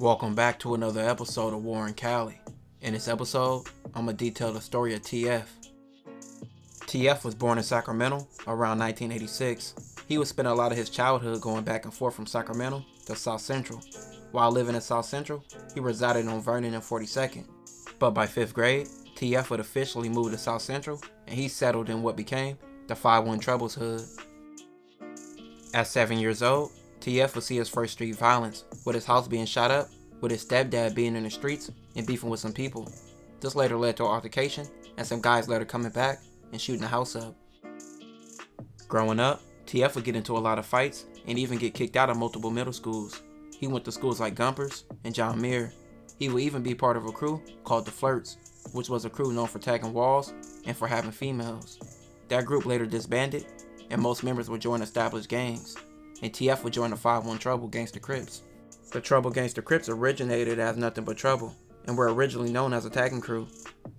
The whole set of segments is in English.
Welcome back to another episode of Warren Cali. In this episode, I'm going to detail the story of TF. TF was born in Sacramento around 1986. He would spend a lot of his childhood going back and forth from Sacramento to South Central. While living in South Central, he resided on Vernon and 42nd. But by 5th grade, TF would officially move to South Central, and he settled in what became the 5-1 Troubles hood. At 7 years old, TF would see his first street violence, with his house being shot up, with his stepdad being in the streets and beefing with some people. This later led to an altercation, and some guys later coming back and shooting the house up. Growing up, TF would get into a lot of fights and even get kicked out of multiple middle schools. He went to schools like Gumpers and John Muir. He would even be part of a crew called the Flirts, which was a crew known for tagging walls and for having females. That group later disbanded, and most members would join established gangs, and TF would join the 5-1 Trouble Gangsta Crips. The Trouble Gangsta Crips originated as Nothing But Trouble, and were originally known as a tagging crew.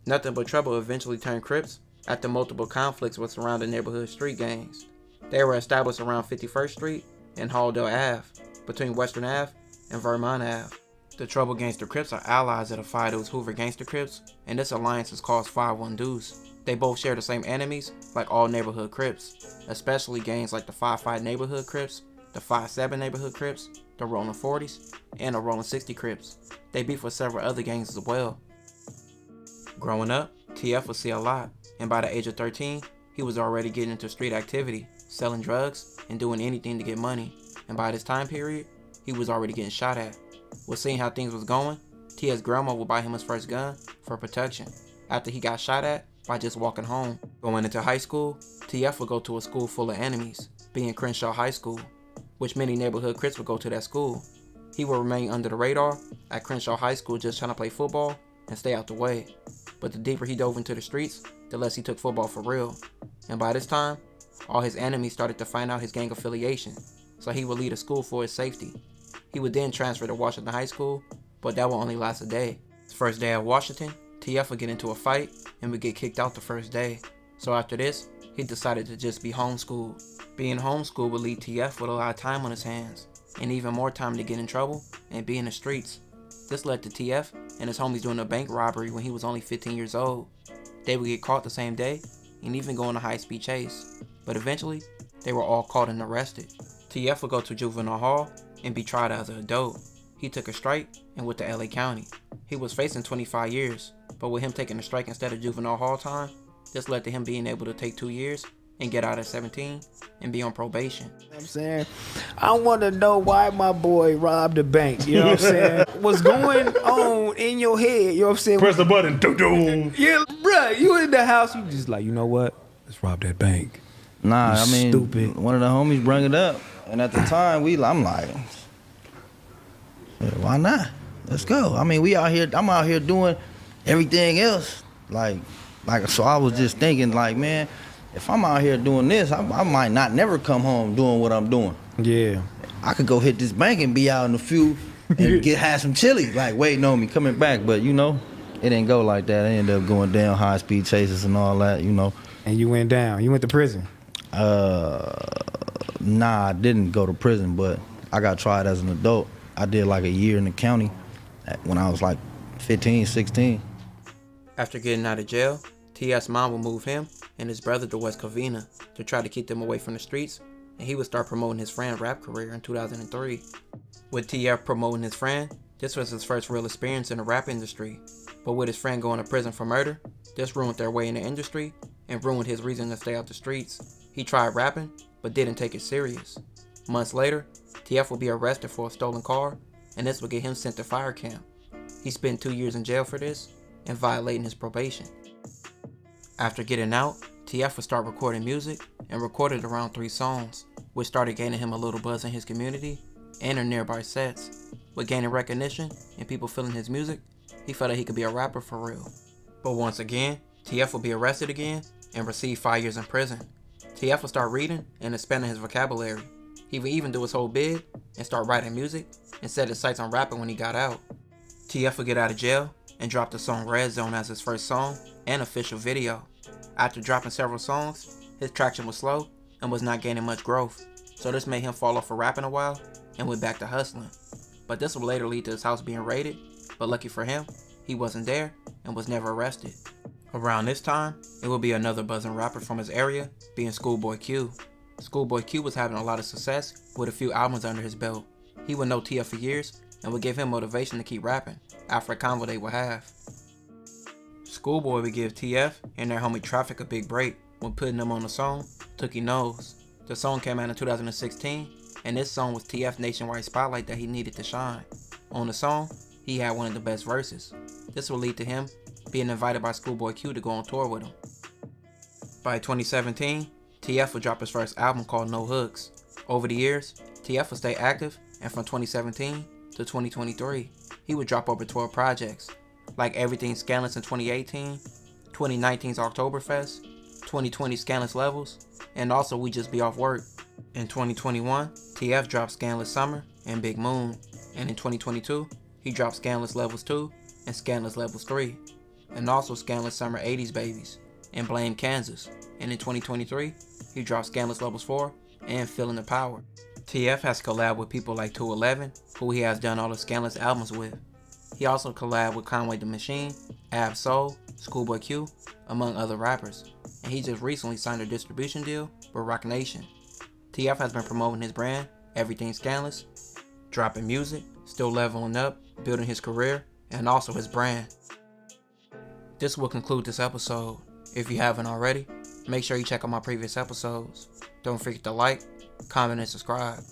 Nothing But Trouble eventually turned Crips after multiple conflicts with surrounding neighborhood street gangs. They were established around 51st Street and Halldale Ave, between Western Ave and Vermont Ave. The Trouble Gangsta Crips are allies of the Phi Deuce Hoover Gangsta Crips, and this alliance is called 5-1 Deuce. They both share the same enemies like all neighborhood Crips, especially gangs like the 5-5 Neighborhood Crips, the 5-7 Neighborhood Crips, the Rolling 40s, and the Rolling 60 Crips. They beef with several other gangs as well. Growing up, TF would see a lot, and by the age of 13, he was already getting into street activity, selling drugs, and doing anything to get money. And by this time period, he was already getting shot at. With seeing how things was going, TF's grandma would buy him his first gun for protection, after he got shot at by just walking home. Going into high school, TF would go to a school full of enemies, being Crenshaw High School, which many neighborhood Crips would go to that school. He would remain under the radar at Crenshaw High School just trying to play football and stay out the way. But the deeper he dove into the streets, the less he took football for real. And by this time, all his enemies started to find out his gang affiliation, so he would leave the school for his safety. He would then transfer to Washington High School, but that would only last a day. His first day at Washington, TF would get into a fight and would get kicked out the first day. So after this, he decided to just be homeschooled. Being homeschooled would leave TF with a lot of time on his hands, and even more time to get in trouble and be in the streets. This led to TF and his homies doing a bank robbery when he was only 15 years old. They would get caught the same day and even go on a high-speed chase, but eventually, they were all caught and arrested. TF would go to juvenile hall and be tried as an adult. He took a strike and went to LA County. He was facing 25 years, but with him taking a strike instead of juvenile hall time, this led to him being able to take 2 years and get out at 17 and be on probation. You know what I'm saying? I want to know why my boy robbed a bank. You know what I'm saying? What's going on in your head? You know what I'm saying? Press the button. Yeah, bruh, you in the house, you just like, you know what? Let's rob that bank. Nah, I mean, stupid. One of the homies bring it up, and at the time, I'm like, yeah, why not? Let's go. I mean, I'm out here doing everything else. Like, so I was just thinking, like, man, if I'm out here doing this, I might not never come home doing what I'm doing. Yeah. I could go hit this bank and be out in a few and have some chili, like waiting on me coming back. But, it didn't go like that. I ended up going down high-speed chases and all that, And you went down. You went to prison. Nah, I didn't go to prison, but I got tried as an adult. I did like a year in the county when I was like 15, 16. After getting out of jail, TF's mom would move him and his brother to West Covina to try to keep them away from the streets, and he would start promoting his friend's rap career in 2003. With TF promoting his friend, this was his first real experience in the rap industry, but with his friend going to prison for murder, this ruined their way in the industry and ruined his reason to stay out the streets. He tried rapping, but didn't take it serious. Months later, TF would be arrested for a stolen car, and this would get him sent to fire camp. He spent 2 years in jail for this and violating his probation. After getting out, TF would start recording music and recorded around 3 songs, which started gaining him a little buzz in his community and in nearby sets. With gaining recognition and people feeling his music, he felt that he could be a rapper for real. But once again, TF would be arrested again and receive 5 years in prison. TF would start reading and expanding his vocabulary. He would even do his whole bid and start writing music and set his sights on rapping when he got out. TF would get out of jail and drop the song Red Zone as his first song and official video. After dropping several songs, his traction was slow and was not gaining much growth, so this made him fall off of rapping a while and went back to hustling. but this would later lead to his house being raided, but lucky for him, he wasn't there and was never arrested. Around this time, it would be another buzzing rapper from his area, being Schoolboy Q. Schoolboy Q was having a lot of success with a few albums under his belt. He would know TF for years and would give him motivation to keep rapping after a convo they would have. Schoolboy would give TF and their homie Traffic a big break when putting them on the song Tookie Knows. The song came out in 2016, and this song was TF's nationwide spotlight that he needed to shine. On the song, he had one of the best verses. This would lead to him being invited by Schoolboy Q to go on tour with him. By 2017, TF would drop his first album called No Hooks. Over the years, TF would stay active, and from 2017 to 2023, he would drop over 12 projects, like Everything Scandalous in 2018, 2019's Oktoberfest, 2020 Scandalous Levels, and also We Just Be Off Work. In 2021, TF dropped Scandalous Summer and Big Moon, and in 2022, he dropped Scandalous Levels 2 and Scandalous Levels 3, and also Scandalous Summer 80s Babies and Blame Kansas, and in 2023, he dropped Scandalous Levels 4 and Feeling the Power. TF has collabed with people like 211, who he has done all the Scandalous albums with. He also collabed with Conway the Machine, Ab Soul, Schoolboy Q, among other rappers, and he just recently signed a distribution deal with Roc Nation. TF has been promoting his brand, Everything Scandalous, dropping music, still leveling up, building his career, and also his brand. This will conclude this episode. If you haven't already, make sure you check out my previous episodes. Don't forget to like, comment, and subscribe.